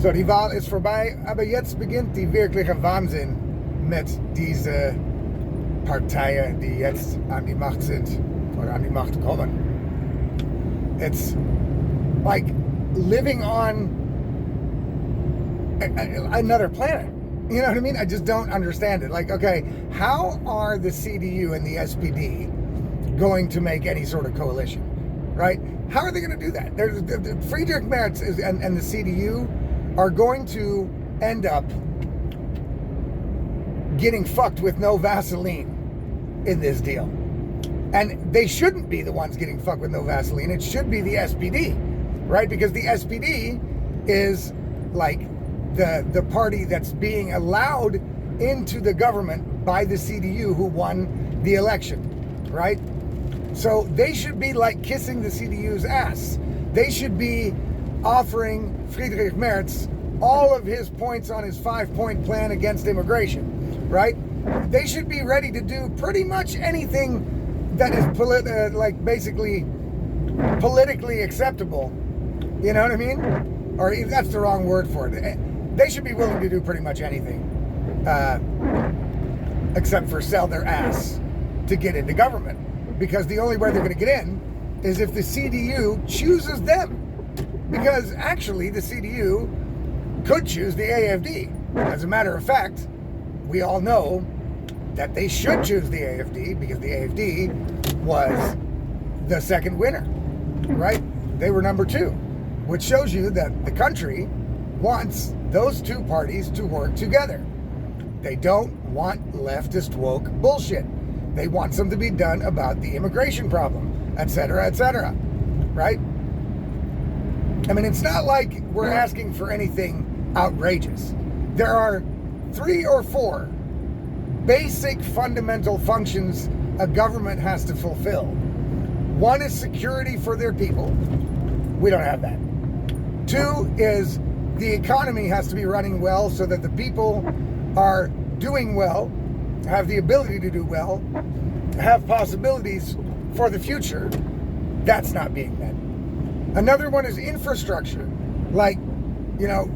So, die Wahl ist vorbei, aber jetzt beginnt die wirkliche Wahnsinn mit diesen Parteien, die jetzt an die Macht sind oder an die Macht kommen. It's like living on another planet. You know what I mean? I just don't understand it. Like, okay, how are the CDU and the SPD going to make any sort of coalition, right? How are they going to do that? Friedrich Merz and the CDU are going to end up getting fucked with no Vaseline in this deal. And they shouldn't be the ones getting fucked with no Vaseline. It should be the SPD, right? Because the SPD is like the party that's being allowed into the government by the CDU who won the election, right? So they should be like kissing the CDU's ass. They should be offering Friedrich Merz all of his points on his 5-point plan against immigration, right? They should be ready to do pretty much anything that is basically politically acceptable. You know what I mean? Or that's the wrong word for it. They should be willing to do pretty much anything, except for sell their ass to get into government. Because the only way they're going to get in is if the CDU chooses them. Because actually, the CDU could choose the AFD. As a matter of fact, we all know that they should choose the AFD because the AFD was the second winner, right? They were number 2, which shows you that the country wants those two parties to work together. They don't want leftist woke bullshit. They want something to be done about the immigration problem, etc., right? I mean, it's not like we're asking for anything outrageous. There are 3 or 4 basic fundamental functions a government has to fulfill. One is security for their people. We don't have that. 2 is the economy has to be running well so that the people are doing well, have the ability to do well, have possibilities for the future. That's not being met. Another one is infrastructure, like, you know,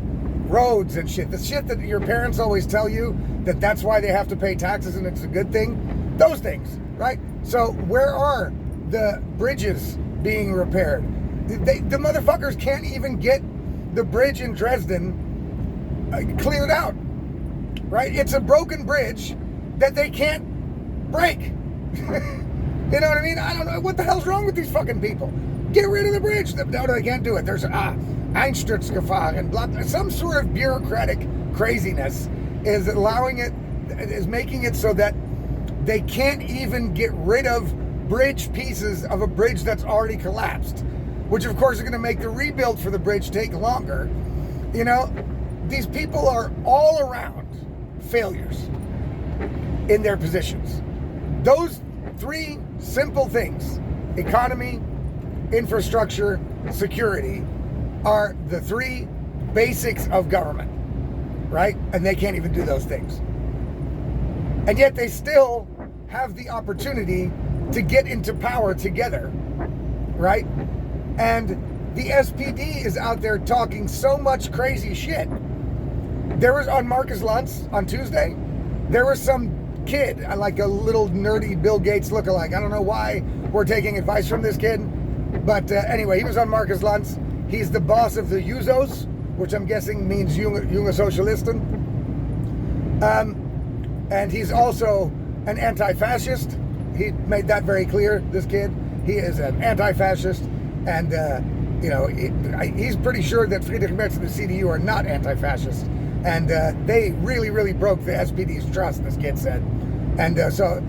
roads and shit. The shit that your parents always tell you that that's why they have to pay taxes and it's a good thing. Those things, right? So where are the bridges being repaired? The motherfuckers can't even get the bridge in Dresden cleared out, right? It's a broken bridge that they can't break. You know what I mean? I don't know. What the hell's wrong with these fucking people? Get rid of the bridge. No, they can't do it. There's Einsturzgefahr and blah, some sort of bureaucratic craziness is making it so that they can't even get rid of bridge pieces of a bridge that's already collapsed, which of course are going to make the rebuild for the bridge take longer. You know, these people are all around failures in their positions. Those 3 simple things, economy, infrastructure, security, are the 3 basics of government, right? And they can't even do those things. And yet they still have the opportunity to get into power together, right? And the SPD is out there talking so much crazy shit. There was on Marcus Lutz on Tuesday, there was some kid, like a little nerdy Bill Gates lookalike. I don't know why we're taking advice from this kid, but anyway, he was on Marcus Lutz. He's the boss of the Jusos, which I'm guessing means Junge Sozialisten. And he's also an anti-fascist. He made that very clear, this kid. He is an anti-fascist, and you know, he's pretty sure that Friedrich Merz and the CDU are not anti-fascist. And they really, really broke the SPD's trust, this kid said. And so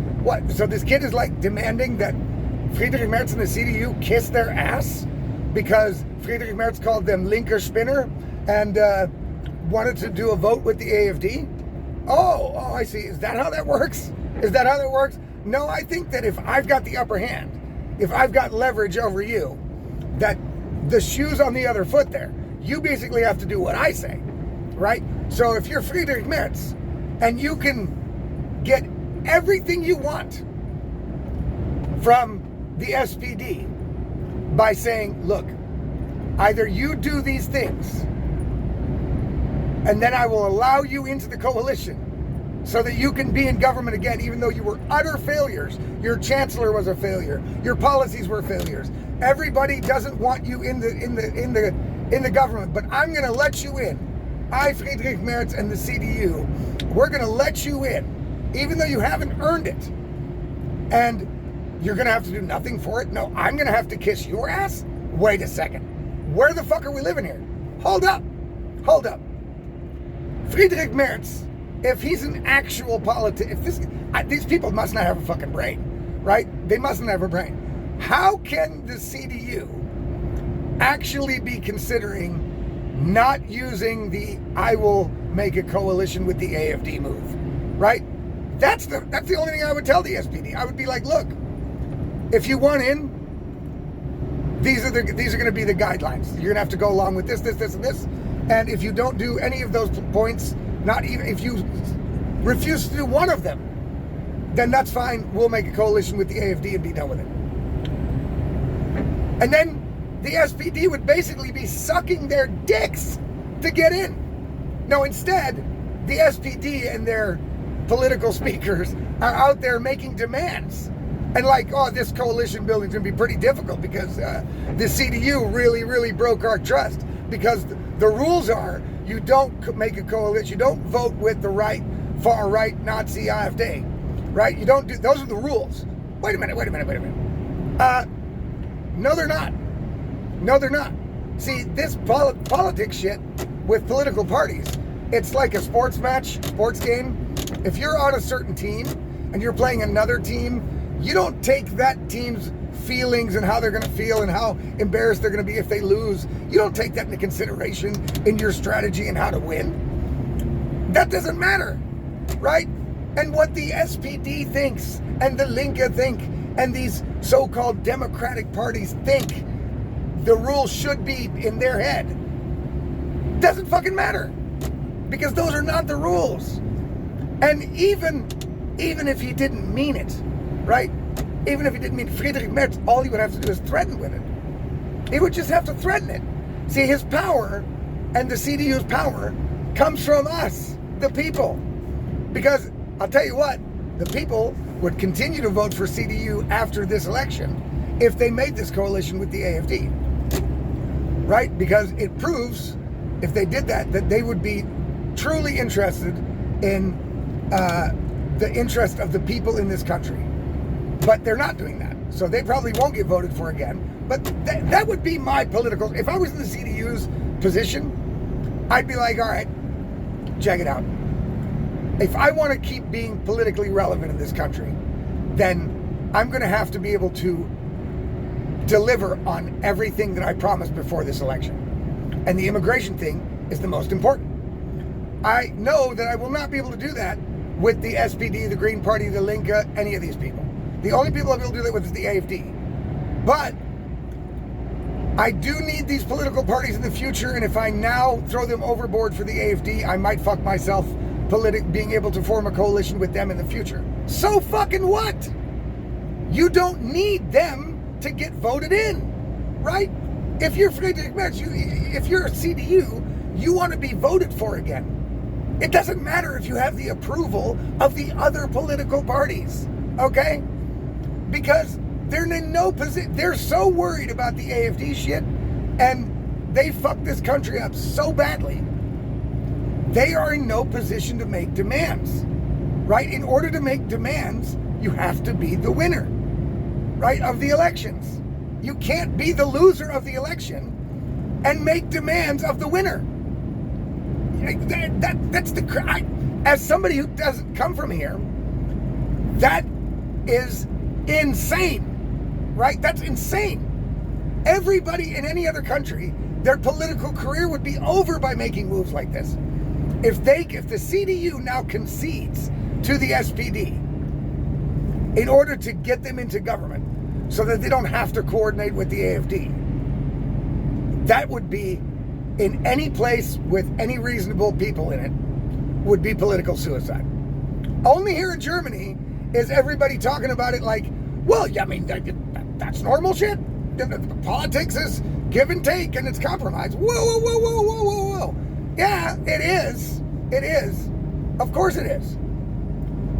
this kid is like demanding that Friedrich Merz and the CDU kiss their ass because Friedrich Merz called them linker spinner and wanted to do a vote with the AFD. Oh, I see. Is that how that works? No, I think that if I've got the upper hand, if I've got leverage over you, that the shoe's on the other foot there. You basically have to do what I say, right? So if you're Friedrich Merz and you can get everything you want from the SPD by saying, look, either you do these things And then I will allow you into the coalition so that you can be in government again, even though you were utter failures. Your chancellor was a failure. Your policies were failures. Everybody doesn't want you in the government, but I'm going to let you in. I, Friedrich Merz, and the CDU, we're going to let you in, even though you haven't earned it. And you're going to have to do nothing for it. No, I'm going to have to kiss your ass? Wait a second. Where the fuck are we living here? Hold up. Friedrich Merz, if he's an actual politician, these people must not have a fucking brain, right? They mustn't have a brain. How can the CDU actually be considering not using the I will make a coalition with the AFD move, right? That's the only thing I would tell the SPD. I would be like, look, if you want in, these are going to be the guidelines. You're going to have to go along with this, and this. And if you don't do any of those points, not even if you refuse to do one of them, then that's fine. We'll make a coalition with the AFD and be done with it. And then the SPD would basically be sucking their dicks to get in. No, instead, the SPD and their political speakers are out there making demands. And like, oh, this coalition building is going to be pretty difficult because the CDU really broke our trust. Because the rules are, you don't make a coalition, you don't vote with the right, far right Nazi AfD, right? You don't do, those are the rules. Wait a minute. No, they're not. See, this politics shit with political parties, it's like a sports game. If you're on a certain team and you're playing another team, you don't take that team's feelings and how they're going to feel and how embarrassed they're going to be if they lose. You don't take that into consideration in your strategy and how to win. That doesn't matter, right? And what the SPD thinks and the Linke think and these so-called democratic parties think the rules should be in their head doesn't fucking matter, because those are not the rules. And even if he didn't mean it, right? Even if he didn't mean Friedrich Merz, all he would have to do is threaten with it. He would just have to threaten it. See, his power and the CDU's power comes from us, the people. Because I'll tell you what, the people would continue to vote for CDU after this election if they made this coalition with the AFD. Right? Because it proves, if they did that they would be truly interested in the interest of the people in this country. But they're not doing that. So they probably won't get voted for again. But that would be my political... If I was in the CDU's position, I'd be like, all right, check it out. If I want to keep being politically relevant in this country, then I'm going to have to be able to deliver on everything that I promised before this election. And the immigration thing is the most important. I know that I will not be able to do that with the SPD, the Green Party, the Linke, any of these people. The only people I'll be able to do that with is the AFD. But I do need these political parties in the future, and if I now throw them overboard for the AFD, I might fuck myself being able to form a coalition with them in the future. So fucking what? You don't need them to get voted in, right? If you're Friedrich Merz, if you're a CDU, you want to be voted for again. It doesn't matter if you have the approval of the other political parties, okay? Because they're in no position. They're so worried about the AFD shit, and they fucked this country up so badly. They are in no position to make demands, right? In order to make demands, you have to be the winner, right, of the elections. You can't be the loser of the election and make demands of the winner. That's as somebody who doesn't come from here, that is insane, right? That's insane. Everybody in any other country, their political career would be over by making moves like this. If the CDU now concedes to the SPD in order to get them into government so that they don't have to coordinate with the AFD, that would be, in any place with any reasonable people in it, would be political suicide. Only here in Germany is everybody talking about it like, well, yeah, I mean, that's normal shit. Politics is give and take and it's compromise. Whoa. Yeah, it is. It is. Of course it is.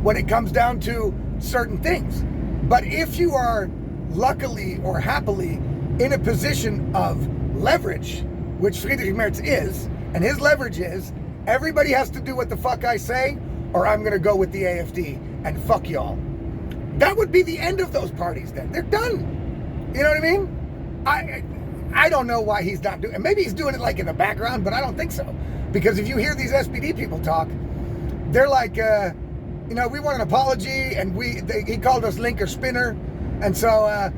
When it comes down to certain things. But if you are luckily or happily in a position of leverage, which Friedrich Merz is, and his leverage is, everybody has to do what the fuck I say, or I'm going to go with the AFD and fuck y'all. That would be the end of those parties then. They're done. You know what I mean? I don't know why he's not doing it. Maybe he's doing it like in the background, but I don't think so. Because if you hear these SPD people talk, they're like, we want an apology, and he called us linker spinner, and so,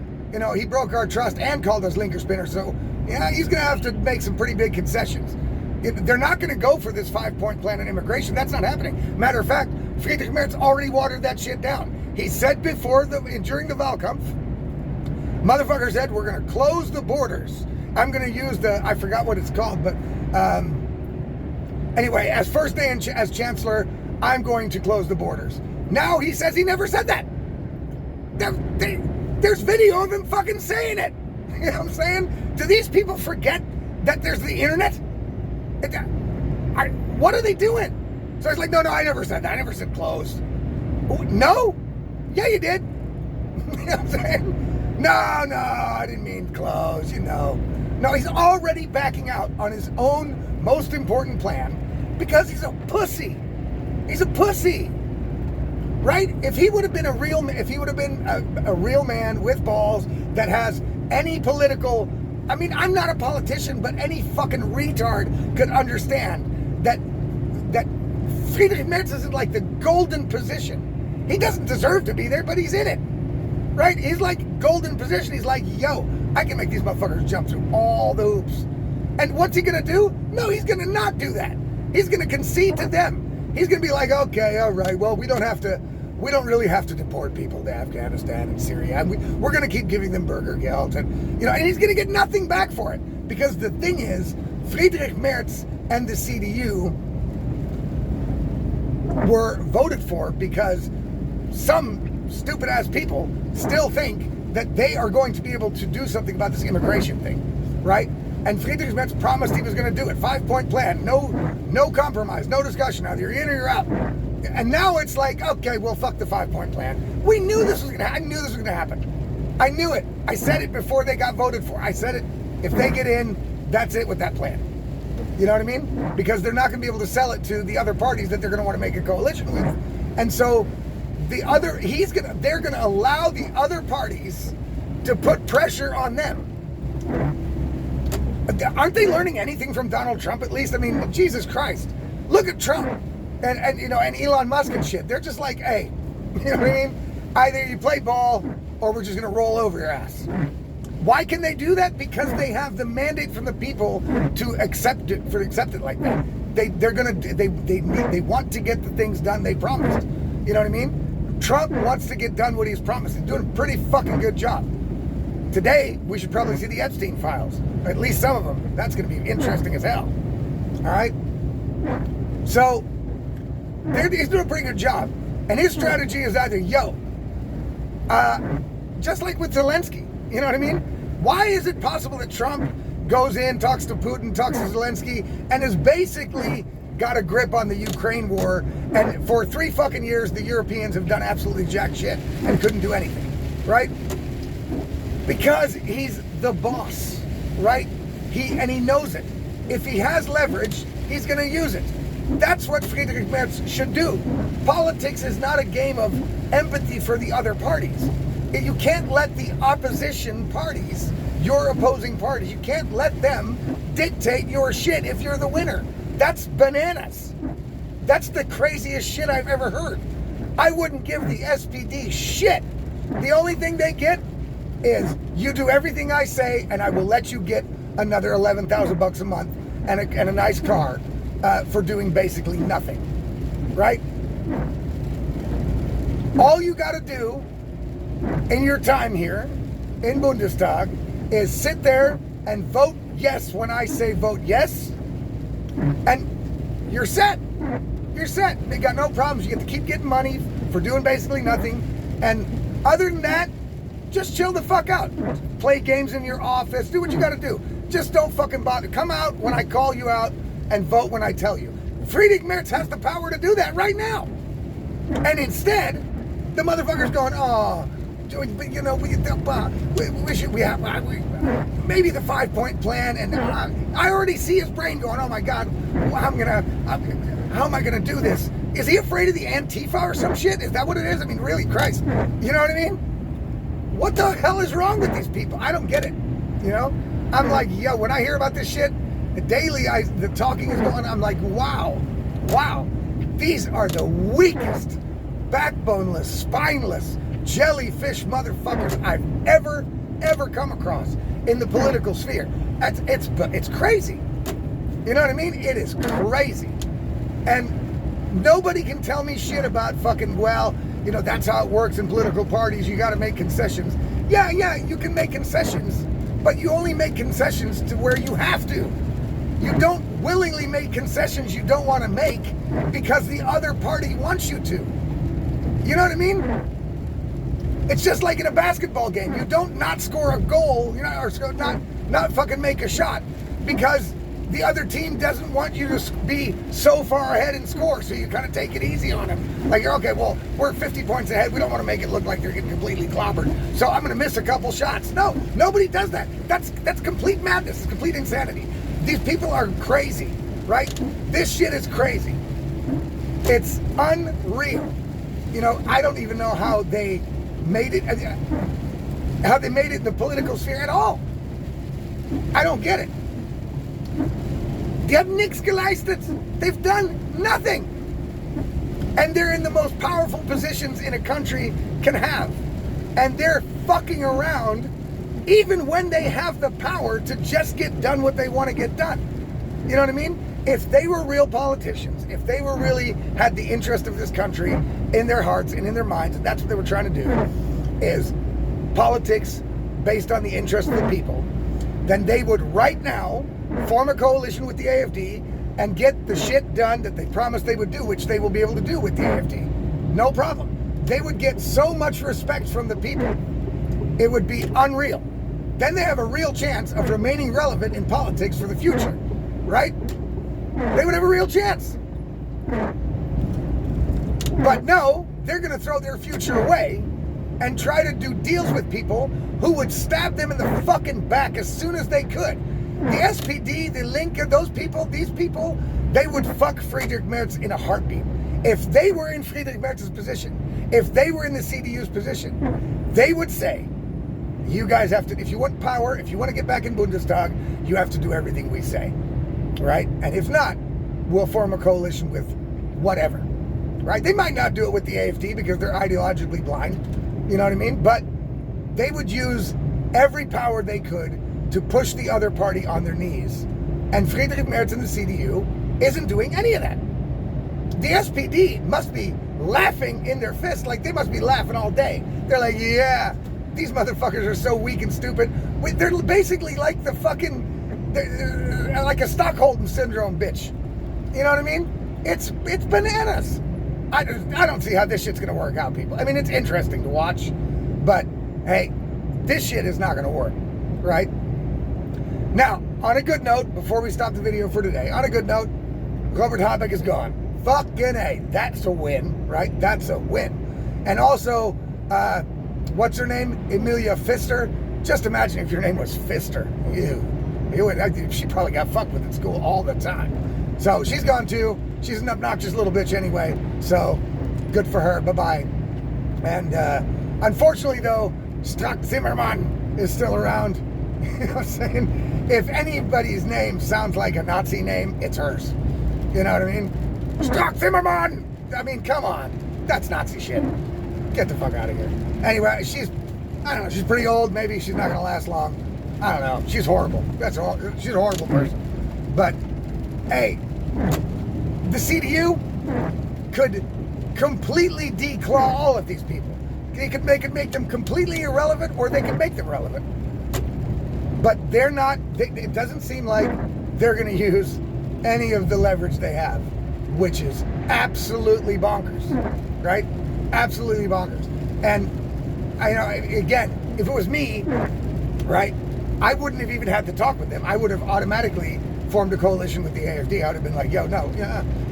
he broke our trust and called us linker spinner, so, yeah, he's going to have to make some pretty big concessions. They're not going to go for this 5-point plan on immigration. That's not happening. Matter of fact, Friedrich Merz already watered that shit down. He said during the Wahlkampf, motherfucker said, we're going to close the borders. I'm going to use I forgot what it's called, but anyway, as first day as chancellor, I'm going to close the borders. Now he says he never said that. There's video of him fucking saying it. You know what I'm saying? Do these people forget that there's the internet? What are they doing? So he's like, no, I never said that. I never said closed. No? Yeah, you did. You know what I'm saying? No, I didn't mean closed, No, he's already backing out on his own most important plan because he's a pussy. He's a pussy. Right? If he would have been a real man with balls that has any political, I'm not a politician, but any fucking retard could understand that Friedrich Merz is in like the golden position. He doesn't deserve to be there, but he's in it. Right? He's like golden position. He's like, yo, I can make these motherfuckers jump through all the hoops. And what's he gonna do? No, he's gonna not do that. He's gonna concede to them. He's gonna be like, okay, all right, well, we don't really have to deport people to Afghanistan and Syria. We're going to keep giving them burger geld. And he's going to get nothing back for it. Because the thing is, Friedrich Merz and the CDU were voted for because some stupid-ass people still think that they are going to be able to do something about this immigration thing, right? And Friedrich Merz promised he was going to do it. 5-point plan, no compromise, no discussion. Either you're in or you're out. And now it's like, okay, well, fuck the 5-point plan. We knew this was going to happen. I knew this was going to happen. I knew it. I said it before they got voted for. I said it. If they get in, that's it with that plan. You know what I mean? Because they're not going to be able to sell it to the other parties that they're going to want to make a coalition with. And so they're going to allow the other parties to put pressure on them. Aren't they learning anything from Donald Trump at least? Jesus Christ. Look at Trump. And Elon Musk and shit. They're just like, hey, you know what I mean? Either you play ball or we're just going to roll over your ass. Why can they do that? Because they have the mandate from the people to accept it like that. They want to get the things done they promised. You know what I mean? Trump wants to get done what he's promised. He's doing a pretty fucking good job. Today, we should probably see the Epstein files. Or at least some of them. That's going to be interesting as hell. All right? So, he's doing a pretty good job. And his strategy is either, just like with Zelensky, you know what I mean? Why is it possible that Trump goes in, talks to Putin, talks to Zelensky, and has basically got a grip on the Ukraine war, and for 3 fucking years, the Europeans have done absolutely jack shit and couldn't do anything, right? Because he's the boss, right? He knows it. If he has leverage, he's going to use it. That's what Friedrich Merz should do. Politics is not a game of empathy for the other parties. You can't let the opposition parties, your opposing parties, you can't let them dictate your shit if you're the winner. That's bananas. That's the craziest shit I've ever heard. I wouldn't give the SPD shit. The only thing they get is you do everything I say and I will let you get another $11,000 a month and a nice car for doing basically nothing, right? All you got to do in your time here in Bundestag is sit there and vote yes when I say vote yes, and you're set. You're set. They got no problems. You get to keep getting money for doing basically nothing, and other than that, just chill the fuck out. Play games in your office. Do what you got to do. Just don't fucking bother. Come out when I call you out and vote when I tell you. Friedrich Merz has the power to do that right now. And instead, the motherfucker's going, oh, you know, we should, maybe the 5-point plan, and I already see his brain going, oh my God, how am I gonna do this? Is he afraid of the Antifa or some shit? Is that what it is? I mean, really, Christ, you know what I mean? What the hell is wrong with these people? I don't get it, you know? I'm like, yo, when I hear about this shit, daily, the talking is going, I'm like, wow, these are the weakest, backboneless, spineless, jellyfish motherfuckers I've ever come across in the political sphere. It's crazy. You know what I mean? It is crazy. And nobody can tell me shit about fucking, well, you know, that's how it works in political parties. You got to make concessions. Yeah, you can make concessions, but you only make concessions to where you have to. You don't willingly make concessions you don't want to make because the other party wants you to. You know what I mean? It's just like in a basketball game. You don't not score a goal, you know, or not fucking make a shot because the other team doesn't want you to be so far ahead and score. So you kind of take it easy on them. Like, okay, well, we're 50 points ahead. We don't want to make it look like they're getting completely clobbered. So I'm going to miss a couple shots. No, nobody does that. That's complete madness. It's complete insanity. These people are crazy, right? This shit is crazy. It's unreal. You know, I don't even know how they made it in the political sphere at all. I don't get it. They have nichts geleistet. They've done nothing. And they're in the most powerful positions in a country can have. And they're fucking around even when they have the power to just get done what they want to get done. You know what I mean? If they were real politicians, if they were really had the interest of this country in their hearts and in their minds, and that's what they were trying to do, is politics based on the interest of the people, then they would right now form a coalition with the AFD and get the shit done that they promised they would do, which they will be able to do with the AFD. No problem. They would get so much respect from the people. It would be unreal. Then they have a real chance of remaining relevant in politics for the future, right? They would have a real chance. But no, they're going to throw their future away and try to do deals with people who would stab them in the fucking back as soon as they could. The SPD, the Linke, these people, they would fuck Friedrich Merz in a heartbeat. If they were in Friedrich Merz's position, if they were in the CDU's position, they would say, you guys have to, if you want power, if you want to get back in Bundestag, you have to do everything we say, right? And if not, we'll form a coalition with whatever, right? They might not do it with the AFD because they're ideologically blind, you know what I mean? But they would use every power they could to push the other party on their knees. And Friedrich Merz and the CDU isn't doing any of that. The SPD must be laughing in their fists, like they must be laughing all day. They're like, yeah, these motherfuckers are so weak and stupid. They're basically like the fucking, like a Stockholm syndrome bitch. You know what I mean? It's bananas. I don't see how this shit's gonna work out, people. I mean, it's interesting to watch, but hey, this shit is not gonna work, right? Now, on a good note, before we stop the video for today, on a good note, Robert Habeck is gone. Fucking A, that's a win, right? That's a win. And also, what's her name? Emilia Pfister. Just imagine if your name was Pfister. She probably got fucked with at school all the time. So she's gone too. She's an obnoxious little bitch anyway. So good for her. Bye-bye. And unfortunately, though, Strack Zimmermann is still around. You know what I'm saying? If anybody's name sounds like a Nazi name, it's hers. You know what I mean? Strack Zimmermann! I mean, come on. That's Nazi shit. Get the fuck out of here. Anyway, she's pretty old. Maybe she's not going to last long. I don't know. She's horrible. She's a horrible person. But, hey, the CDU could completely declaw all of these people. They could make them completely irrelevant, or they could make them relevant. But they're not, it doesn't seem like they're going to use any of the leverage they have, which is absolutely bonkers, right? Absolutely bonkers. And I know, again, if it was me, right, I wouldn't have even had to talk with them. I would have automatically formed a coalition with the AFD, I would have been like, yo, no,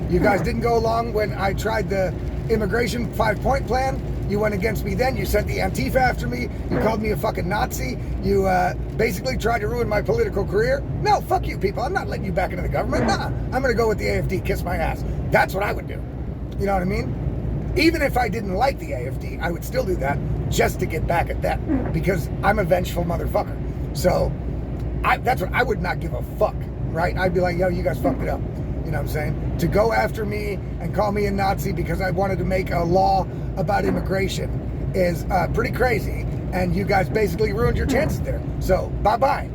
you guys didn't go along when I tried the immigration 5-point plan. You went against me then. You sent the Antifa after me. You called me a fucking Nazi. You basically tried to ruin my political career. No, fuck you people. I'm not letting you back into the government. Nah, I'm going to go with the AFD, kiss my ass. That's what I would do. You know what I mean? Even if I didn't like the AFD, I would still do that just to get back at them because I'm a vengeful motherfucker. So that's what I would not give a fuck, right? I'd be like, yo, you guys fucked it up. You know what I'm saying? To go after me and call me a Nazi because I wanted to make a law about immigration is pretty crazy. And you guys basically ruined your chances there. So, bye-bye.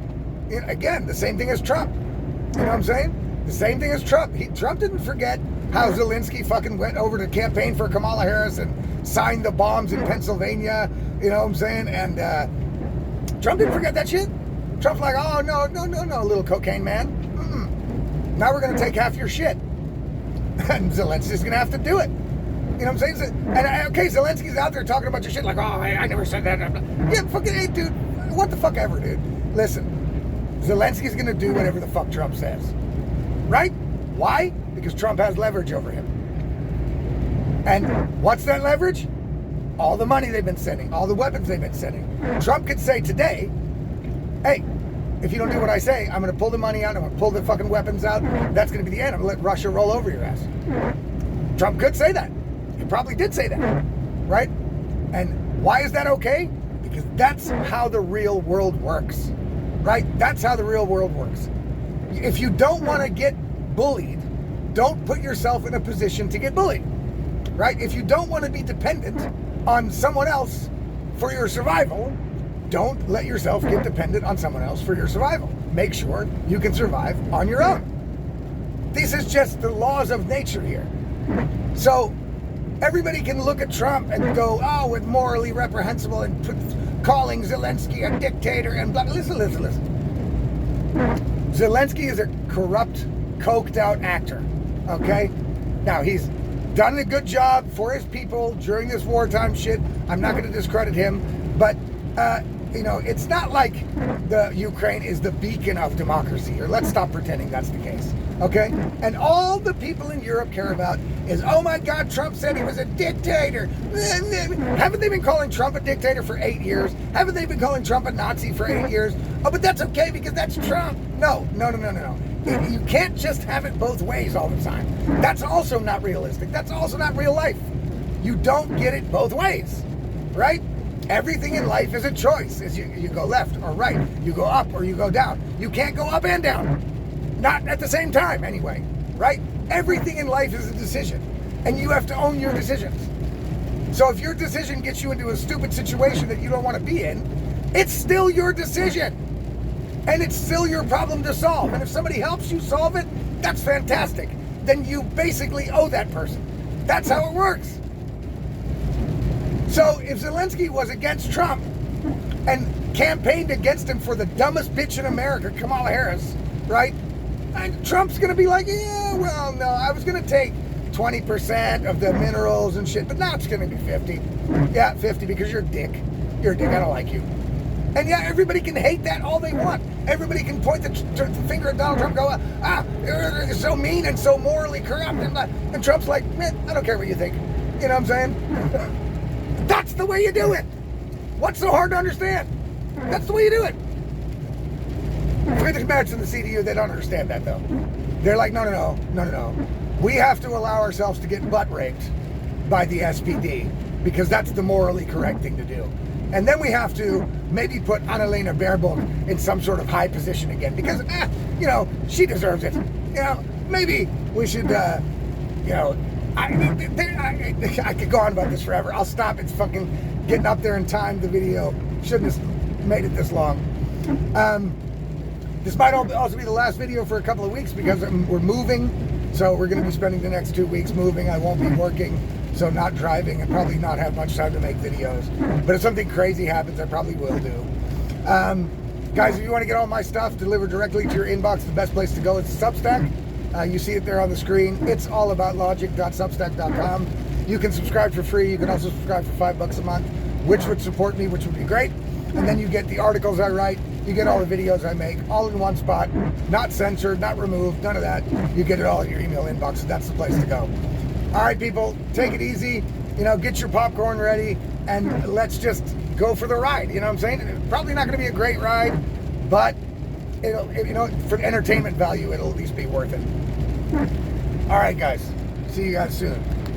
Again, the same thing as Trump. You know what I'm saying? The same thing as Trump. Trump didn't forget how Zelensky fucking went over to campaign for Kamala Harris and signed the bombs in Pennsylvania. You know what I'm saying? And Trump didn't forget that shit. Trump's like, oh, no, little cocaine man. Now we're going to take half your shit. And Zelensky's going to have to do it. You know what I'm saying? And okay, Zelensky's out there talking about your shit like, oh, I never said that. Yeah, fucking, hey, dude, what the fuck ever, dude. Listen, Zelensky's going to do whatever the fuck Trump says. Right? Why? Because Trump has leverage over him. And what's that leverage? All the money they've been sending, all the weapons they've been sending. Trump could say today, hey, if you don't do what I say, I'm going to pull the money out, I'm going to pull the fucking weapons out, that's going to be the end. I'm going to let Russia roll over your ass. Trump could say that. He probably did say that, right? And why is that okay? Because that's how the real world works, right? That's how the real world works. If you don't want to get bullied, don't put yourself in a position to get bullied, right? If you don't want to be dependent on someone else for your survival, don't let yourself get dependent on someone else for your survival. Make sure you can survive on your own. This is just the laws of nature here. So everybody can look at Trump and go, oh, it's morally reprehensible and calling Zelensky a dictator and blah. Listen. Zelensky is a corrupt, coked out actor, okay? Now, he's done a good job for his people during this wartime shit. I'm not going to discredit him, but you know, it's not like the Ukraine is the beacon of democracy, or let's stop pretending that's the case, okay? And all the people in Europe care about is, oh my God, Trump said he was a dictator. Haven't they been calling Trump a dictator for 8 years? Haven't they been calling Trump a Nazi for 8 years? Oh, but that's okay because that's Trump. No. You can't just have it both ways all the time. That's also not realistic. That's also not real life. You don't get it both ways, right? Everything in life is a choice. You go left or right. You go up or you go down. You can't go up and down. Not at the same time, anyway. Right? Everything in life is a decision. And you have to own your decisions. So if your decision gets you into a stupid situation that you don't want to be in, it's still your decision. And it's still your problem to solve. And if somebody helps you solve it, that's fantastic. Then you basically owe that person. That's how it works. So if Zelensky was against Trump and campaigned against him for the dumbest bitch in America, Kamala Harris, right? And Trump's going to be like, yeah, well, no, I was going to take 20% of the minerals and shit, but now it's going to be 50. Yeah, 50 because you're a dick. You're a dick. I don't like you. And yeah, everybody can hate that all they want. Everybody can point the finger at Donald Trump and go, you're so mean and so morally corrupt. And Trump's like, man, I don't care what you think. You know what I'm saying? That's the way you do it. What's so hard to understand? That's the way you do it. For the Democrats and the CDU, they don't understand that though. They're like, no. We have to allow ourselves to get butt raped by the SPD because that's the morally correct thing to do. And then we have to maybe put Annalena Baerbock in some sort of high position again because, you know, she deserves it. You know, maybe we should, you know, I could go on about this forever. I'll stop. It's fucking getting up there in time. The video shouldn't have made it this long. This might also be the last video for a couple of weeks because we're moving. So we're going to be spending the next 2 weeks moving. I won't be working, so not driving and probably not have much time to make videos. But if something crazy happens, I probably will do. Guys, if you want to get all my stuff delivered directly to your inbox, the best place to go is Substack. You see it there on the screen. It's allaboutlogic.substack.com. You can subscribe for free. You can also subscribe for $5 a month, which would support me, which would be great. And then you get the articles I write. You get all the videos I make, all in one spot, not censored, not removed, none of that. You get it all in your email inbox, so that's the place to go. All right, people, take it easy. Get your popcorn ready, and let's just go for the ride. You know what I'm saying? It's probably not going to be a great ride, but for entertainment value, it'll at least be worth it. All right, guys. See you guys soon.